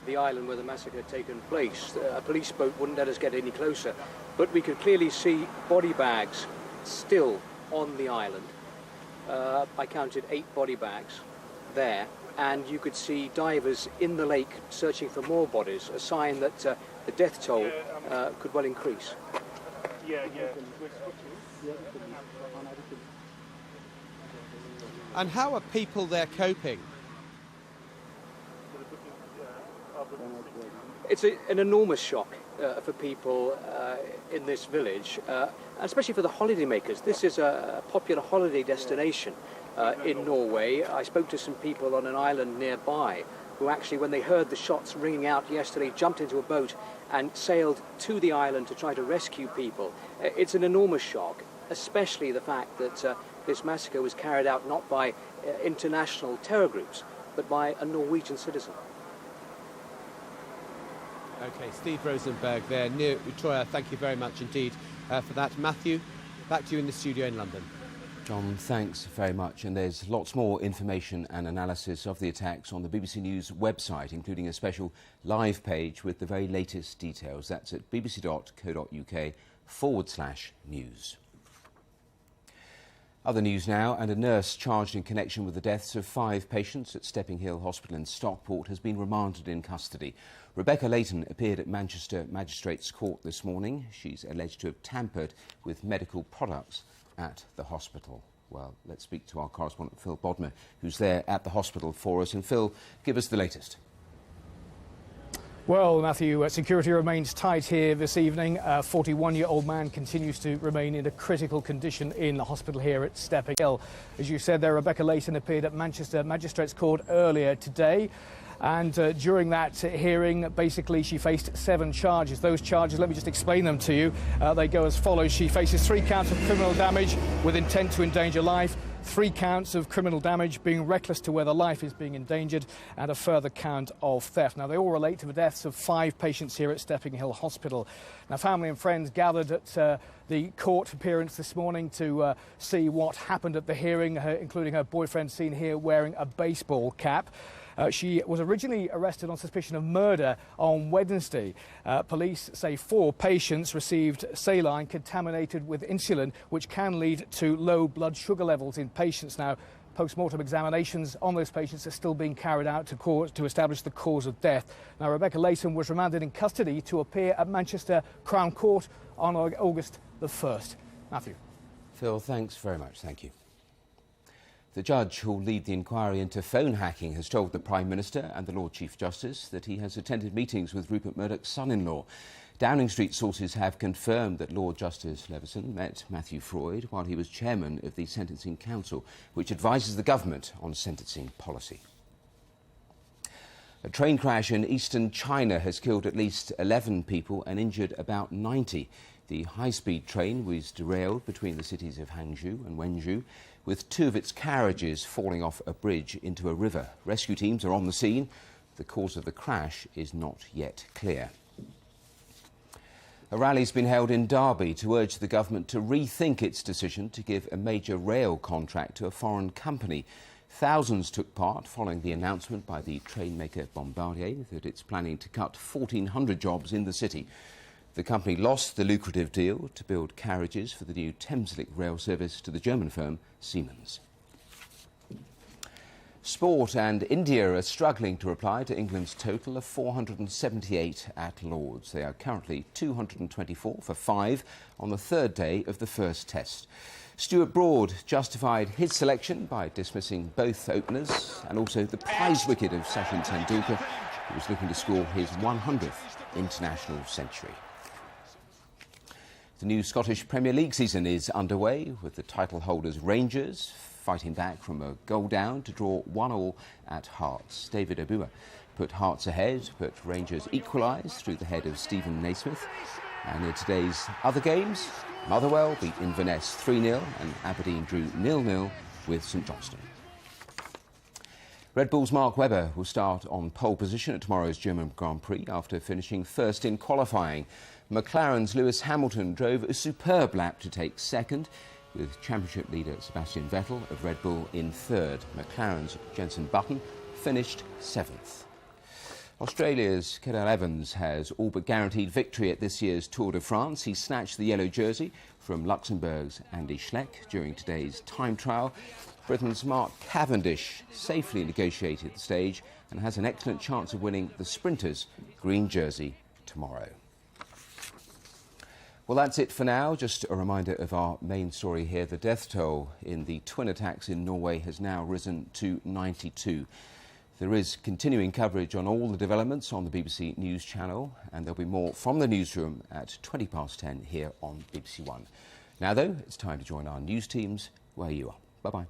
the island where the massacre had taken place. A police boat wouldn't let us get any closer, but we could clearly see body bags still on the island. I counted 8 body bags there, and you could see divers in the lake searching for more bodies, a sign that the death toll could well increase. And how are people there coping? It's an enormous shock for people in this village, and especially for the holidaymakers. This is a popular holiday destination in Norway. I spoke to some people on an island nearby who actually, when they heard the shots ringing out yesterday, jumped into a boat and sailed to the island to try to rescue people. It's an enormous shock, especially the fact that this massacre was carried out not by international terror groups, but by a Norwegian citizen. OK, Steve Rosenberg there near Utøya. Thank you very much indeed for that. Matthew, back to you in the studio in London. John, thanks very much. And there's lots more information and analysis of the attacks on the BBC News website, including a special live page with the very latest details. That's at bbc.co.uk/news. Other news now, and a nurse charged in connection with the deaths of 5 patients at Stepping Hill Hospital in Stockport has been remanded in custody. Rebecca Layton appeared at Manchester Magistrates' Court this morning. She's alleged to have tampered with medical products at the hospital. Well, let's speak to our correspondent Phil Bodmer, who's there at the hospital for us. And Phil, give us the latest. Well, Matthew, security remains tight here this evening. A 41-year-old man continues to remain in a critical condition in the hospital here at Stepping Hill. As you said there, Rebecca Layton appeared at Manchester Magistrates' Court earlier today. And during that hearing, basically, she faced 7 charges. Those charges, let me just explain them to you. They go as follows. She faces 3 counts of criminal damage with intent to endanger life, 3 counts of criminal damage being reckless to where the life is being endangered, and a further count of theft. Now, they all relate to the deaths of 5 patients here at Stepping Hill Hospital. Now, family and friends gathered at the court appearance this morning to see what happened at the hearing, including her boyfriend seen here wearing a baseball cap. She was originally arrested on suspicion of murder on Wednesday. Police say 4 patients received saline contaminated with insulin, which can lead to low blood sugar levels in patients. Now, post-mortem examinations on those patients are still being carried out to establish the cause of death. Now, Rebecca Layton was remanded in custody to appear at Manchester Crown Court on August the 1st. Matthew. Phil, thanks very much. Thank you. The judge who will lead the inquiry into phone hacking has told the Prime Minister and the Lord Chief Justice that he has attended meetings with Rupert Murdoch's son-in-law. Downing Street sources have confirmed that Lord Justice Leveson met Matthew Freud while he was chairman of the Sentencing Council, which advises the government on sentencing policy. A train crash in eastern China has killed at least 11 people and injured about 90. The high-speed train was derailed between the cities of Hangzhou and Wenzhou, with 2 of its carriages falling off a bridge into a river. Rescue teams are on the scene. The cause of the crash is not yet clear. A rally's been held in Derby to urge the government to rethink its decision to give a major rail contract to a foreign company. Thousands took part following the announcement by the train maker Bombardier that it's planning to cut 1,400 jobs in the city. The company lost the lucrative deal to build carriages for the new Thameslink rail service to the German firm Siemens. Sport and India are struggling to reply to England's total of 478 at Lord's. They are currently 224 for 5 on the 3rd day of the first test. Stuart Broad justified his selection by dismissing both openers and also the prize wicket of Sachin Tendulkar, who was looking to score his 100th international century. The new Scottish Premier League season is underway, with the title holders Rangers fighting back from a goal down to draw 1-1 at Hearts. David Obua put Hearts ahead, but Rangers equalised through the head of Stephen Naismith. And in today's other games, Motherwell beat Inverness 3-0 and Aberdeen drew 0-0 with St Johnstone. Red Bull's Mark Webber will start on pole position at tomorrow's German Grand Prix after finishing first in qualifying. McLaren's Lewis Hamilton drove a superb lap to take second, with championship leader Sebastian Vettel of Red Bull in third. McLaren's Jenson Button finished 7th. Australia's Cadel Evans has all but guaranteed victory at this year's Tour de France. He snatched the yellow jersey from Luxembourg's Andy Schleck during today's time trial. Britain's Mark Cavendish safely negotiated the stage and has an excellent chance of winning the sprinters' green jersey tomorrow. Well, that's it for now. Just a reminder of our main story here. The death toll in the twin attacks in Norway has now risen to 92. There is continuing coverage on all the developments on the BBC News channel, and there'll be more from the newsroom at 10:20 here on BBC One. Now, though, it's time to join our news teams where you are. Bye-bye.